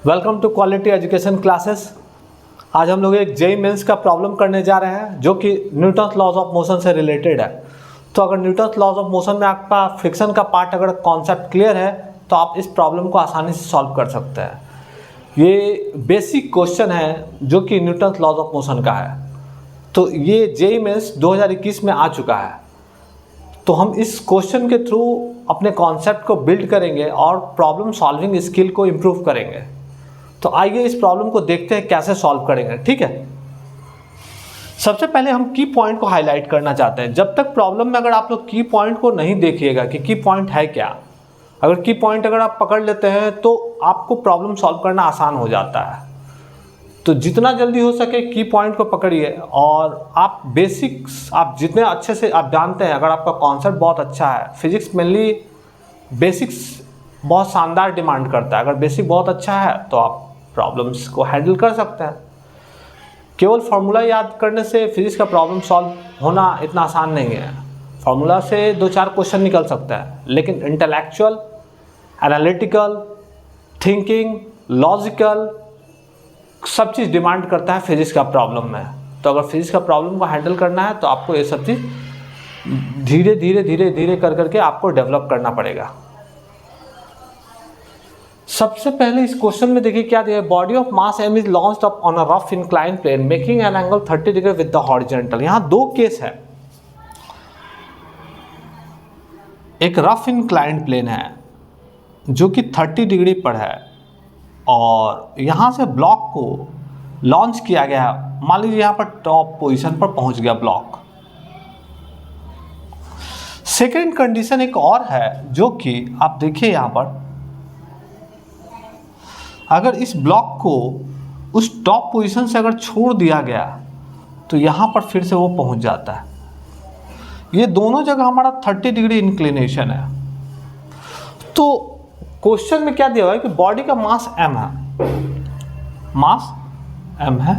Welcome to quality education classes. आज हम लोग एक जेईई मेंस का प्रॉब्लम करने जा रहे हैं जो कि न्यूटन्स लॉज ऑफ मोशन से रिलेटेड है। तो अगर न्यूटन्स लॉज ऑफ मोशन में आपका फ्रिक्शन का पार्ट अगर कॉन्सेप्ट क्लियर है तो आप इस प्रॉब्लम को आसानी से सॉल्व कर सकते हैं। ये बेसिक क्वेश्चन है जो कि न्यूटन्स लॉज ऑफ मोशन का है। तो ये जेईई मेंस 2021 में आ चुका है। तो हम इस क्वेश्चन के थ्रू अपने कॉन्सेप्ट को बिल्ड करेंगे और प्रॉब्लम सॉल्विंग स्किल को इम्प्रूव करेंगे। तो आइए इस प्रॉब्लम को देखते हैं कैसे सॉल्व करेंगे। ठीक है, सबसे पहले हम की पॉइंट को हाईलाइट करना चाहते हैं। जब तक प्रॉब्लम में अगर आप लोग की पॉइंट को नहीं देखिएगा कि की पॉइंट है क्या, अगर की पॉइंट अगर आप पकड़ लेते हैं तो आपको प्रॉब्लम सॉल्व करना आसान हो जाता है। तो जितना जल्दी हो सके की पॉइंट को पकड़िए और आप बेसिक्स आप जितने अच्छे से आप जानते हैं, अगर आपका कॉन्सेप्ट बहुत अच्छा है, फिजिक्स मेनली बेसिक्स बहुत शानदार डिमांड करता है। अगर बेसिक बहुत अच्छा है तो आप प्रॉब्लम्स को हैंडल कर सकते हैं। केवल फार्मूला याद करने से फिजिक्स का प्रॉब्लम सॉल्व होना इतना आसान नहीं है। फार्मूला से 2-4 क्वेश्चन निकल सकता है, लेकिन इंटेलेक्चुअल, एनालिटिकल, थिंकिंग, लॉजिकल सब चीज़ डिमांड करता है फिजिक्स का प्रॉब्लम में। तो अगर फिजिक्स का प्रॉब्लम को हैंडल करना है तो आपको ये सब चीज़ धीरे धीरे कर करके आपको डेवलप करना पड़ेगा। सबसे पहले इस क्वेश्चन में देखिए क्या दिया है। Body of mass m is launched up on a rough incline plane making an angle 30 degree with the horizontal. यहाँ दो केस है। एक रफ इंक्लाइंड प्लेन है जो कि 30 डिग्री पर है और यहाँ से ब्लॉक को लॉन्च किया गया है। मान लीजिए यहाँ पर टॉप पोजीशन पर पहुंच गया ब्लॉक। सेकेंड कंडीशन एक और है जो कि आप देखिए यहाँ पर, अगर इस ब्लॉक को उस टॉप पोजीशन से अगर छोड़ दिया गया तो यहाँ पर फिर से वो पहुँच जाता है। ये दोनों जगह हमारा 30 डिग्री इंक्लिनेशन है। तो क्वेश्चन में क्या दिया हुआ है कि बॉडी का मास m है, मास m है।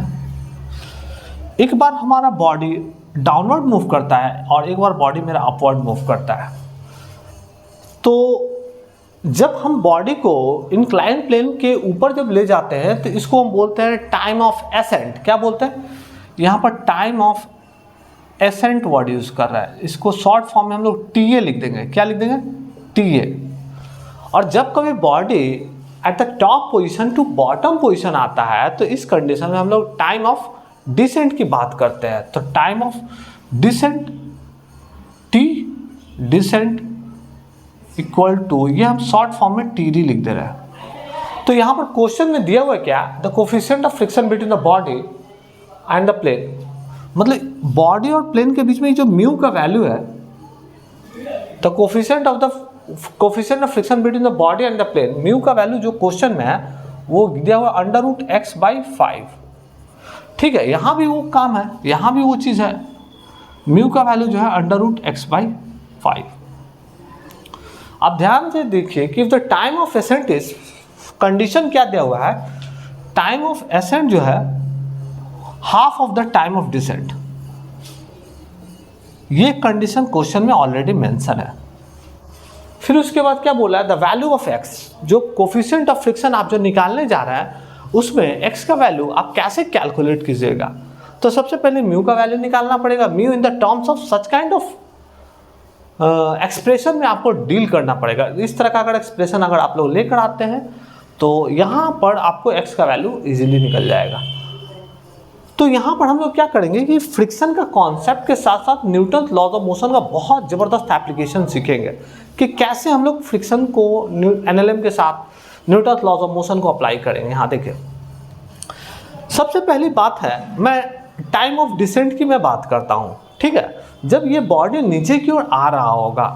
एक बार हमारा बॉडी डाउनवर्ड मूव करता है और एक बार बॉडी मेरा अपवर्ड मूव करता है। तो जब हम बॉडी को इंक्लाइन प्लेन के ऊपर जब ले जाते हैं तो इसको हम बोलते हैं टाइम ऑफ एसेंट। क्या बोलते हैं? यहाँ पर time of accent word use कर रहा है। इसको शॉर्ट फॉर्म में हम लोग TA लिख देंगे। क्या लिख देंगे? TA। और जब कभी body at the top position to bottom position आता है तो इस कंडीशन में हम लोग टाइम ऑफ डिसेंट की बात करते हैं। तो time of descent T descent equal to, ये हम शॉर्ट फॉर्म में TD लिख दे रहे हैं। तो यहाँ पर क्वेश्चन में दिया हुआ है क्या? The coefficient of friction between the body and the plane. मतलब बॉडी और प्लेन के बीच में जो म्यू का वैल्यू है, the coefficient of friction between the body and the plane, mu का वैल्यू जो क्वेश्चन में है वो दिया हुआ √x/5। ठीक है, यहाँ भी वो काम है, यहाँ भी वो चीज़ है। म्यू का वैल्यू जो है √x/5। अब ध्यान से देखिए कि the time of ascent is, condition क्या दिया हुआ है? टाइम ऑफ एसेंट जो है half of the time of descent. ये कंडीशन क्वेश्चन में ऑलरेडी मेंशन है। फिर उसके बाद क्या बोला है? द वैल्यू ऑफ x, जो कोफिशिएंट ऑफ फ्रिक्शन आप जो निकालने जा रहे हैं उसमें x का वैल्यू आप कैसे कैलकुलेट कीजिएगा? तो सबसे पहले म्यू का वैल्यू निकालना पड़ेगा। Mu in the terms of such kind of expression में आपको डील करना पड़ेगा। इस तरह का अगर एक्सप्रेशन अगर आप लोग लेकर आते हैं तो यहाँ पर आपको x का वैल्यू इजीली निकल जाएगा। तो यहाँ पर हम लोग क्या करेंगे कि फ्रिक्शन का कॉन्सेप्ट के साथ साथ न्यूटन्स लॉज ऑफ मोशन का बहुत ज़बरदस्त एप्लीकेशन सीखेंगे कि कैसे हम लोग फ्रिक्शन को NLM के साथ न्यूटन्स लॉज ऑफ मोशन को अप्लाई करेंगे। यहाँ देखिए, सबसे पहली बात है, मैं टाइम ऑफ डिसेंट की मैं बात करता हूँ। ठीक है, जब ये बॉडी नीचे की ओर आ रहा होगा,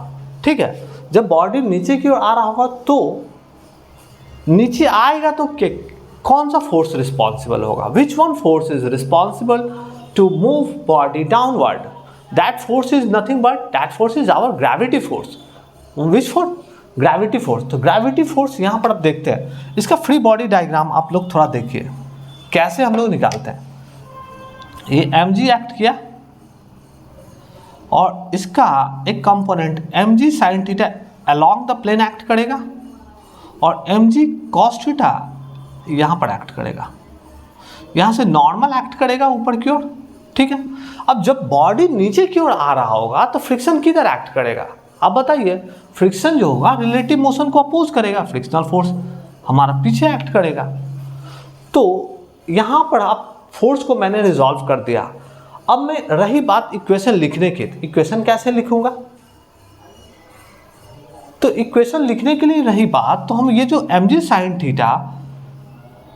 ठीक है, जब बॉडी नीचे की ओर आ रहा होगा तो नीचे आएगा तो कौन सा फोर्स रिस्पॉन्सिबल होगा? Which one force is responsible to move body downward? That force is nothing but that force is our gravity force. Which force? Gravity force. तो ग्रेविटी फोर्स यहाँ पर आप देखते हैं, इसका फ्री बॉडी डायग्राम आप लोग थोड़ा देखिए कैसे हम लोग निकालते हैं। ये mg एक्ट किया और इसका एक component mg sin theta along the plane act करेगा और mg cos थीटा यहाँ पर एक्ट करेगा, यहाँ से नॉर्मल एक्ट करेगा ऊपर की ओर, ठीक है। अब जब बॉडी नीचे की ओर आ रहा होगा तो फ्रिक्शन किधर एक्ट करेगा? अब बताइए, फ्रिक्शन जो होगा रिलेटिव मोशन को अपोज करेगा, फ्रिक्शनल फोर्स हमारा पीछे एक्ट करेगा। तो यहाँ पर आप फोर्स को मैंने रिजॉल्व कर दिया। अब मैं रही बात इक्वेशन लिखने की, इक्वेशन कैसे लिखूंगा? तो इक्वेशन लिखने के लिए रही बात, तो हम ये जो mg साइन थीटा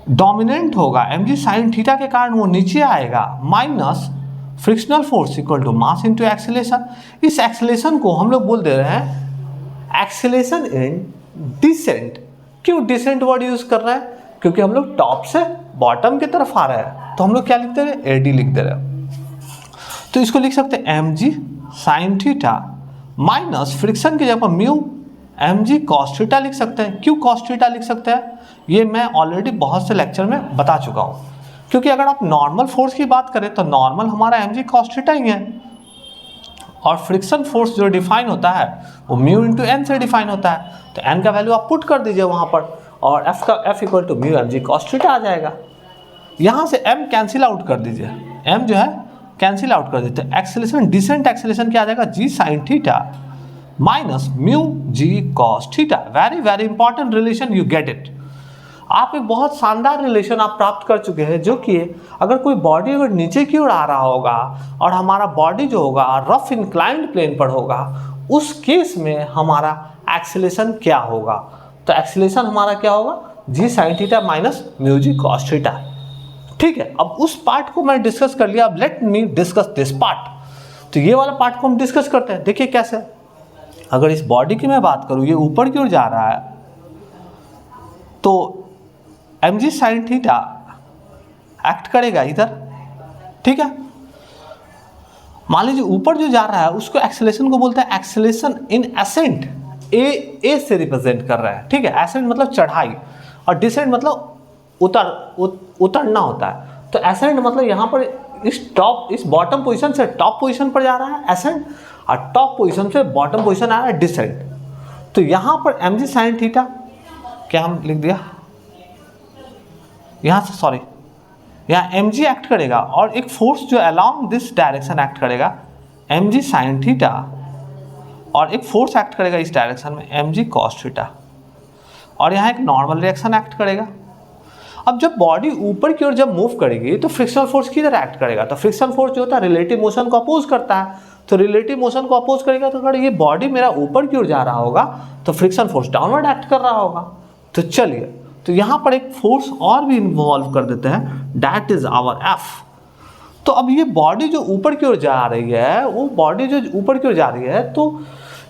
डोमिनेंट होगा, mg साइन थीटा के कारण वो नीचे आएगा, minus frictional force equal to mass into acceleration. इस एक्सेलेरेशन को हम लोग बोल दे रहे हैं एक्सेलेरेशन इन डिसेंट। क्यों डिसेंट वर्ड यूज कर रहे हैं? क्योंकि हम लोग टॉप से बॉटम की तरफ आ रहे हैं, तो हम लोग क्या लिख दे रहे हैं? एडी लिख दे रहे हैं। तो इसको लिख सकते हैं mg sine theta minus friction की जगह म्यू mg कॉस थीटा लिख सकते हैं। क्यों कॉस थीटा लिख सकते हैं? ये मैं ऑलरेडी बहुत से लेक्चर में बता चुका हूँ। क्योंकि अगर आप नॉर्मल फोर्स की बात करें तो नॉर्मल हमारा mg कॉस थीटा ही है, और फ्रिक्शन फोर्स जो डिफाइन होता है वो म्यू इंटू एन से डिफाइन होता है। तो एन का वैल्यू आप पुट कर दीजिए वहाँ पर, और F equal to mu mg cos theta आ जाएगा। यहाँ से m कैंसिल आउट कर दीजिए, m जो है कैंसिल आउट कर देते हैं। एक्सेलेरेशन डिसेंट एक्सेलेरेशन क्या आ जाएगा? g sine theta minus mu g cos theta. Very very important relation, you get it. आप एक बहुत शानदार रिलेशन आप प्राप्त कर चुके हैं, जो कि अगर कोई बॉडी अगर नीचे की ओर आ रहा होगा और हमारा बॉडी जो होगा रफ इंक्लाइंड प्लेन पर होगा, उस केस में हमारा एक्सेलेरेशन क्या होगा? तो एक्सेलेरेशन हमारा क्या होगा? g sine theta minus mu g cos theta. ठीक है, अब उस पार्ट को मैं डिस्कस कर लिया। अब let me discuss this part. तो ये वाला पार्ट को हम डिस्कस करते हैं। देखिए कैसे, अगर इस बॉडी की मैं बात करूं, ये ऊपर की ओर जा रहा है, तो mg साइन थीटा एक्ट करेगा इधर, ठीक है। मान लीजिए ऊपर जो जा रहा है उसको एक्सेलेरेशन को बोलते हैं एक्सेलेरेशन इन एसेंट। ए से रिप्रेजेंट कर रहा है, ठीक है। एसेंट मतलब चढ़ाई, और डिसेंट मतलब उतरना होता है। तो एसेंट मतलब यहाँ पर इस बॉटम पोजीशन से टॉप पोजीशन पर जा रहा है एसेंट, और टॉप पोजीशन से बॉटम पोजीशन आ रहा है डिसेंट। तो यहाँ पर mg साइन थीटा क्या हम लिख दिया, यहाँ से सॉरी, यहाँ mg एक्ट करेगा और एक फोर्स जो अलोंग दिस डायरेक्शन एक्ट करेगा mg साइन थीटा, और एक फोर्स एक्ट करेगा इस डायरेक्शन में mg कॉस थीटा, और यहाँ एक नॉर्मल रिएक्शन एक्ट करेगा। अब जब बॉडी ऊपर की ओर जब मूव करेगी तो फ्रिक्शनल फोर्स किधर एक्ट करेगा? तो फ्रिक्शनल फोर्स जो होता है रिलेटिव मोशन को अपोज करता है। तो रिलेटिव मोशन को अपोज करेगा, तो अगर ये बॉडी मेरा ऊपर की ओर जा रहा होगा तो फ्रिक्शन फोर्स डाउनवर्ड एक्ट कर रहा होगा। तो चलिए, तो यहाँ पर एक फोर्स और भी इन्वॉल्व कर देते हैं, दैट इज आवर एफ। तो अब ये बॉडी जो ऊपर की ओर जा रही है, वो बॉडी जो ऊपर की ओर जा रही है, तो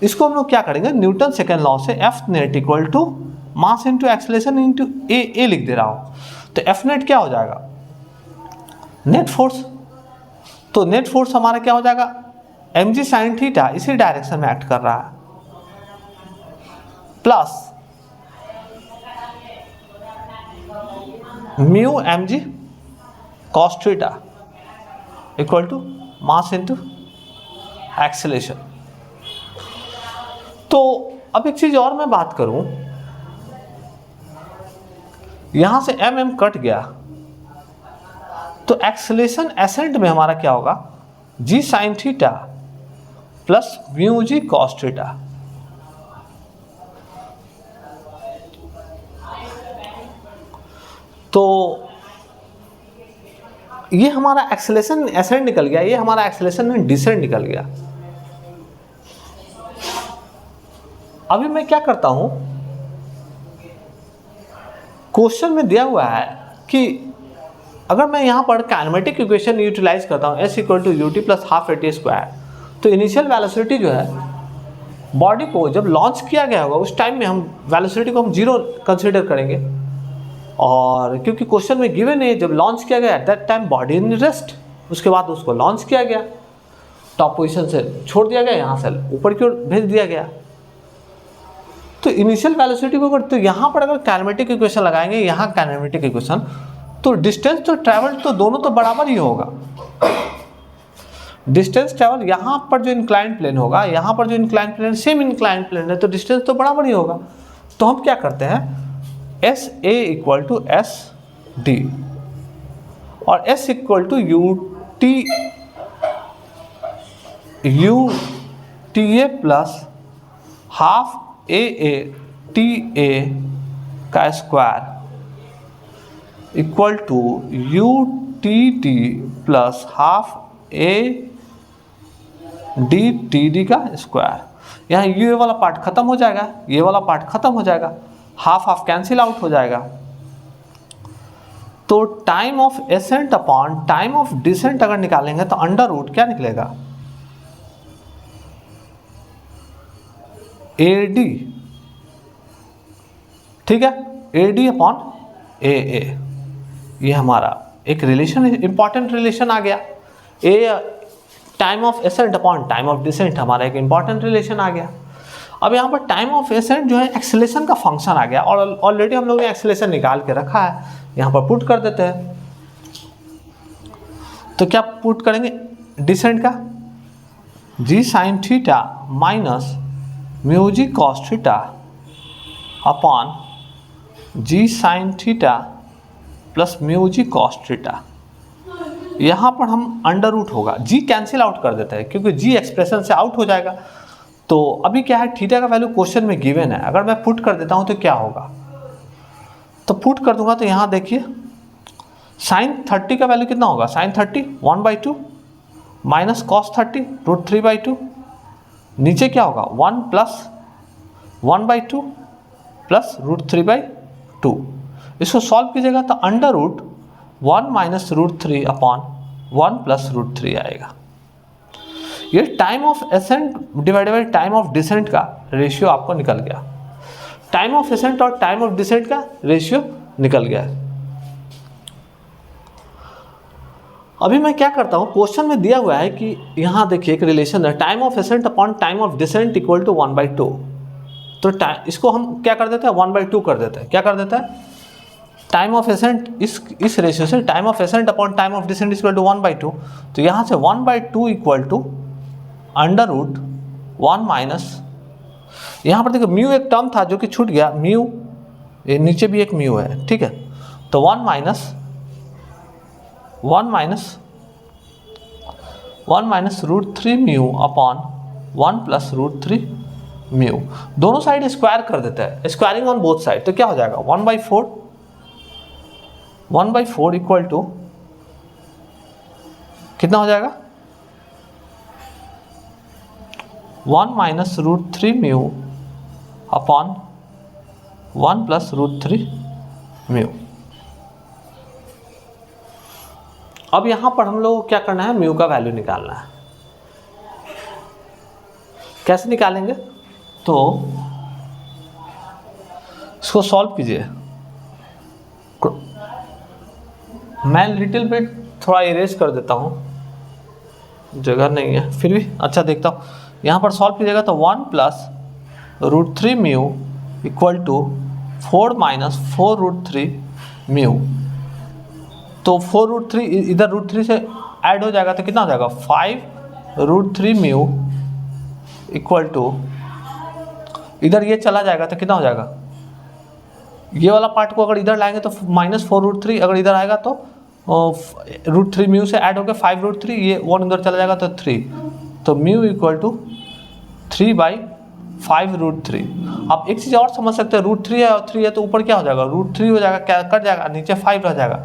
इसको हम लोग क्या करेंगे? न्यूटन सेकेंड लॉ से F net equal to mass into acceleration into a लिख दे रहा हूँ। तो एफ नेट क्या हो जाएगा? Net force. तो नेट फोर्स हमारा क्या हो जाएगा? mg साइन थीटा इसी डायरेक्शन में एक्ट कर रहा है, plus mu mg cos theta equal to mass into acceleration. तो अब एक चीज और मैं बात करूं, यहां से mm कट गया, तो एक्सेलेरेशन एसेंट में हमारा क्या होगा? g sine theta plus mu g cos theta. तो ये हमारा एक्सेलेरेशन एसेंट निकल गया, ये हमारा एक्सेलेरेशन डिसेंट निकल गया। अभी मैं क्या करता हूं, क्वेश्चन में दिया हुआ है कि अगर मैं यहाँ पर काइनेमेटिक इक्वेशन यूटिलाइज करता हूँ s equal to u t plus half a t square, तो इनिशियल वेलोसिटी जो है बॉडी को जब लॉन्च किया गया होगा उस टाइम में हम वेलोसिटी को हम जीरो कंसिडर करेंगे, और क्योंकि क्वेश्चन में गिवन है जब लॉन्च किया गया at that time body in rest, उसके बाद उसको लॉन्च किया गया, टॉप पोजीशन से छोड़ दिया गया, यहाँ से ऊपर की ओर भेज दिया गया। तो इनिशियल वेलोसिटी को अगर, तो यहाँ पर अगर काइनेमेटिक इक्वेशन लगाएंगे, यहाँ काइनेमेटिक इक्वेशन, तो डिस्टेंस तो ट्रैवल तो दोनों तो बराबर ही होगा। डिस्टेंस ट्रैवल यहाँ पर जो इंक्लाइंड प्लेन होगा, यहाँ पर जो inclined plane same inclined plane है, तो डिस्टेंस तो बराबर ही होगा। तो हम क्या करते हैं, s a equal to s d, और s equal to u t a plus half a t a का square equal to u t t plus half a d t d का स्क्वायर। यहाँ ये वाला पार्ट खत्म हो जाएगा, ये वाला पार्ट खत्म हो जाएगा, हाफ हाफ कैंसिल आउट हो जाएगा। तो time of ascent upon time of descent अगर निकालेंगे तो अंडर रूट क्या निकलेगा, ए डी, ठीक है, ए डी अपॉन ए। ये हमारा एक रिलेशन, इंपॉर्टेंट रिलेशन आ गया। A time of ascent upon time of descent हमारा एक इंपॉर्टेंट रिलेशन आ गया। अब यहाँ पर टाइम ऑफ एसेंट जो है एक्सेलेरेशन का फंक्शन आ गया, और ऑलरेडी हम लोग ने एक्सेलेरेशन निकाल के रखा है, यहाँ पर पुट कर देते हैं। तो क्या पुट करेंगे, डिसेंट का जी sine theta minus mu G cos theta upon जी sine theta plus mu G cos theta. यहाँ पर हम अंडर रूट होगा, जी कैंसिल आउट कर देते हैं क्योंकि जी एक्सप्रेशन से आउट हो जाएगा। तो अभी क्या है, थीटा का वैल्यू क्वेश्चन में गिवन है, अगर मैं पुट कर देता हूँ तो क्या होगा, तो पुट कर दूंगा तो यहाँ देखिए साइन 30 का वैल्यू कितना होगा, साइन 30 1/2 माइनस कॉस 30 √3/2, नीचे क्या होगा 1 प्लस 1/2 प्लस √3/2। इसको सॉल्व कीजिएगा तो under root 1 minus √3 upon 1 plus √3 आएगा। ये time of ascent divided by time of descent का रेशियो आपको निकल गया। टाइम ऑफ एसेंट और टाइम ऑफ डिसेंट का रेशियो निकल गया। अभी मैं क्या करता हूँ, क्वेश्चन में दिया हुआ है कि यहाँ देखिए एक रिलेशन है, time of ascent upon time of descent equal to 1/2। तो इसको हम क्या कर देते हैं, 1/2 कर देते हैं। क्या कर देता है, टाइम ऑफ एसेंट इस रेशियो से time of ascent upon time of descent equal to 1/2। तो यहाँ से 1/2 equal to under root 1 minus, यहाँ पर देखो म्यू एक टर्म था जो कि छूट गया, म्यू, ये नीचे भी एक म्यू है, ठीक है। तो 1 minus √3 mu upon 1 plus √3 mu. दोनों साइड स्क्वायर कर देते हैं, स्क्वायरिंग ऑन बोथ साइड। तो क्या हो जाएगा 1/4 इक्वल टू कितना हो जाएगा 1 minus √3 mu upon 1 plus √3 mu. अब यहां पर हम लोग क्या करना है, म्यू का वैल्यू निकालना है। कैसे निकालेंगे, तो इसको सॉल्व कीजिए। मैं लिटिल बिट थोड़ा इरेज कर देता हूँ, जगह नहीं है, फिर भी अच्छा देखता हूँ। यहाँ पर सॉल्व कीजिएगा तो 1 plus √3 mu equal to 4 minus 4 √3 mu. तो 4 √3 इधर √3 से ऐड हो जाएगा तो कितना हो जाएगा 5 √3 म्यू इक्वल टू, इधर ये चला जाएगा तो कितना हो जाएगा, ये वाला पार्ट को अगर इधर लाएंगे तो माइनस 4 √3, अगर इधर आएगा तो √3 म्यू से ऐड होकर 5 √3, ये 1 इधर चला जाएगा तो 3, तो म्यू इक्वल टू 3/5 √3। आप एक चीज़ और समझ सकते हैं, √3 है और 3 है तो ऊपर क्या हो जाएगा, √3 हो जाएगा, क्या कट जाएगा, नीचे 5 रह जाएगा,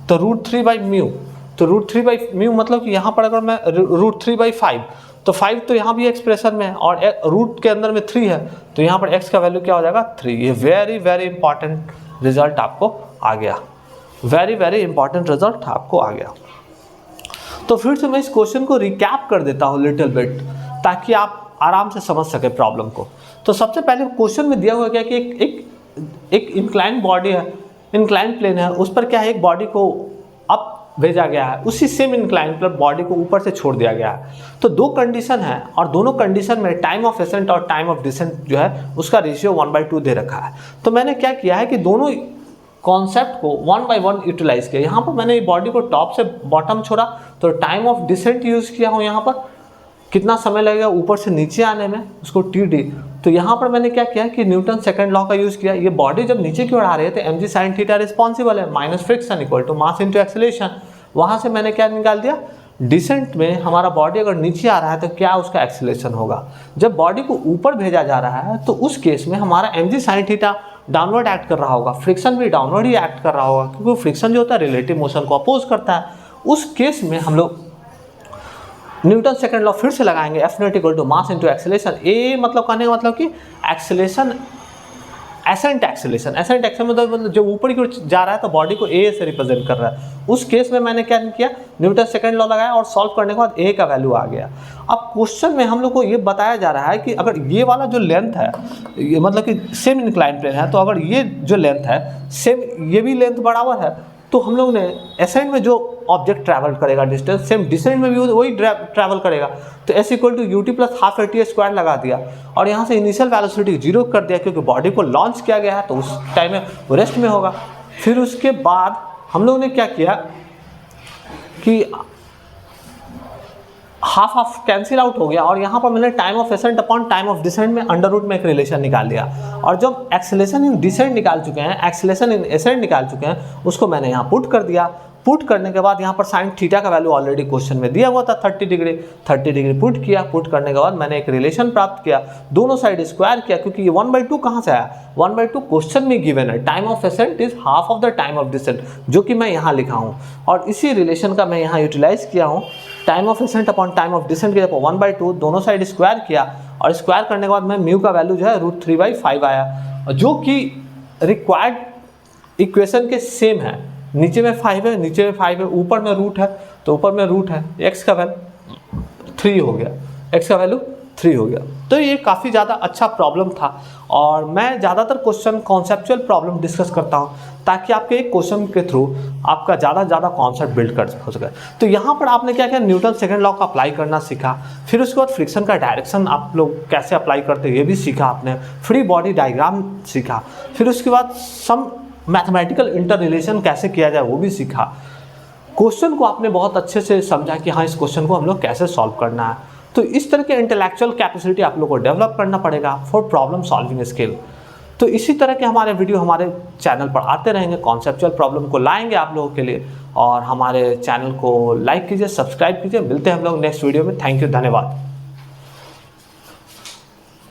तो √3/म्यू। तो √3/म्यू मतलब कि यहाँ पर अगर मैं √3/5, तो 5 तो यहाँ भी एक्सप्रेशन में है और रूट के अंदर में 3 है, तो यहाँ पर x का वैल्यू क्या हो जाएगा 3। ये वेरी वेरी इंपॉर्टेंट रिजल्ट आपको आ गया, वेरी वेरी इंपॉर्टेंट रिजल्ट आपको आ गया। तो फिर से मैं इस क्वेश्चन को रिकैप कर देता हूँ लिटिल बिट, ताकि आप आराम से समझ सके प्रॉब्लम को। तो सबसे पहले क्वेश्चन में दिया हुआ क्या कि एक इंक्लाइन बॉडी है, इंक्लाइन प्लेन है, उस पर क्या है, एक बॉडी को अप भेजा गया है, उसी सेम इंक्लाइन पर बॉडी को ऊपर से छोड़ दिया गया है। तो दो कंडीशन है और दोनों कंडीशन में टाइम ऑफ एसेंट और टाइम ऑफ डिसेंट जो है उसका रेशियो 1/2 दे रखा है। तो मैंने क्या किया है कि दोनों कॉन्सेप्ट को 1 by 1 यूटिलाइज किया। यहाँ पर मैंने बॉडी को टॉप से बॉटम छोड़ा तो टाइम ऑफ डिसेंट यूज़ किया हूँ यहाँ पर, कितना समय लगेगा ऊपर से नीचे आने में, उसको TD। तो यहाँ पर मैंने क्या किया कि न्यूटन सेकंड लॉ का यूज़ किया। ये बॉडी जब नीचे की ओर आ रही है तो mg sin थीटा रिस्पॉन्सिबल है, minus friction equal to mass into acceleration. वहाँ से मैंने क्या निकाल दिया, डिसेंट में हमारा बॉडी अगर नीचे आ रहा है तो क्या उसका एक्सेलरेशन होगा। जब बॉडी को ऊपर भेजा जा रहा है तो उस केस में हमारा mg sin theta downward act कर रहा होगा, फ्रिक्शन भी डाउनवर्ड ही एक्ट कर रहा होगा, क्योंकि फ्रिक्शन जो होता है रिलेटिव मोशन को अपोज करता है। उस केस में हम लोग न्यूटन सेकंड लॉ फिर से लगाएंगे, F not equal to mass into acceleration. A मतलब कहने का मतलब कि एक्सेलरेशन, एसेंट एक्सेलरेशन मतलब जो ऊपर की ओर जा रहा है तो बॉडी को ए से रिप्रेजेंट कर रहा है। उस केस में मैंने क्या किया, न्यूटन सेकंड लॉ लगाया और सॉल्व करने के बाद ए का वैल्यू आ गया। अब क्वेश्चन में हम लोग को ये बताया जा रहा है कि अगर ये वाला जो लेंथ है, ये मतलब कि सेम इंक्लाइन प्लेन है, तो अगर ये जो लेंथ है सेम ये भी लेंथ बराबर है, तो हम लोग ने एसेंट में जो ऑब्जेक्ट ट्रैवल करेगा डिस्टेंस, सेम डिसेंट में भी वही ट्रैवल करेगा। तो s equal to u t plus half a t square लगा दिया और यहाँ से इनिशियल वेलोसिटी 0 कर दिया, क्योंकि बॉडी को लॉन्च किया गया है तो उस टाइम में वो रेस्ट में होगा। फिर उसके बाद हम लोग ने क्या किया कि हाफ हाफ कैंसिल आउट हो गया और यहाँ पर मैंने time of ascent upon time of descent में अंडर रूट में एक रिलेशन निकाल लिया। और जब एक्सेलरेशन इन डिसेंट निकाल चुके हैं, एक्सेलरेशन इन एसेंट निकाल चुके हैं, उसको मैंने यहाँ पुट कर दिया। पुट करने के बाद यहाँ पर साइन थीटा का वैल्यू ऑलरेडी क्वेश्चन में दिया हुआ था 30 डिग्री। 30 डिग्री पुट किया। पुट करने के बाद मैंने एक रिलेशन प्राप्त किया, दोनों साइड स्क्वायर किया, क्योंकि ये 1/2 कहाँ से आया, 1/2 क्वेश्चन में गिवन है। Time of ascent is half of the time of descent, जो कि मैं यहाँ लिखा हूँ और इसी रिलेशन का मैं यहाँ यूटिलाइज किया हूँ। Time of ascent upon time of descent के 1/2 दोनों साइड स्क्वायर किया और स्क्वायर करने के बाद मैं म्यू का वैल्यू जो है √3/5 आया, जो कि रिक्वायर्ड इक्वेशन के सेम है। नीचे में 5 है, नीचे में 5 है, ऊपर में रूट है, तो ऊपर में रूट है, x का वैल्यू 3 हो गया, x का वैल्यू 3 हो गया। तो ये काफ़ी ज़्यादा अच्छा प्रॉब्लम था और मैं ज़्यादातर क्वेश्चन कॉन्सेप्चुअल प्रॉब्लम डिस्कस करता हूँ ताकि आपके एक क्वेश्चन के थ्रू आपका ज़्यादा से ज़्यादा कॉन्सेप्ट बिल्ड कर हो सके। तो यहाँ पर आपने क्या किया, न्यूटन सेकंड लॉ का अप्लाई करना सीखा। फिर उसके बाद फ्रिक्शन का डायरेक्शन आप लोग कैसे अप्लाई करते हैं ये भी सीखा आपने। फ्री बॉडी डायग्राम सीखा। फिर उसके बाद सम मैथमेटिकल इंटर रिलेशन कैसे किया जाए वो भी सीखा। क्वेश्चन को आपने बहुत अच्छे से समझा कि हाँ इस क्वेश्चन को हम लोग कैसे सॉल्व करना है। तो इस तरह के इंटेलेक्चुअल कैपेसिटी आप लोग को डेवलप करना पड़ेगा फॉर प्रॉब्लम सॉल्विंग स्किल। तो इसी तरह के हमारे वीडियो हमारे चैनल पर आते रहेंगे, कॉन्सेप्चुअल प्रॉब्लम को लाएंगे आप लोगों के लिए। और हमारे चैनल को लाइक कीजिए, सब्सक्राइब कीजिए। मिलते हैं हम लोग नेक्स्ट वीडियो में। थैंक यू, धन्यवाद।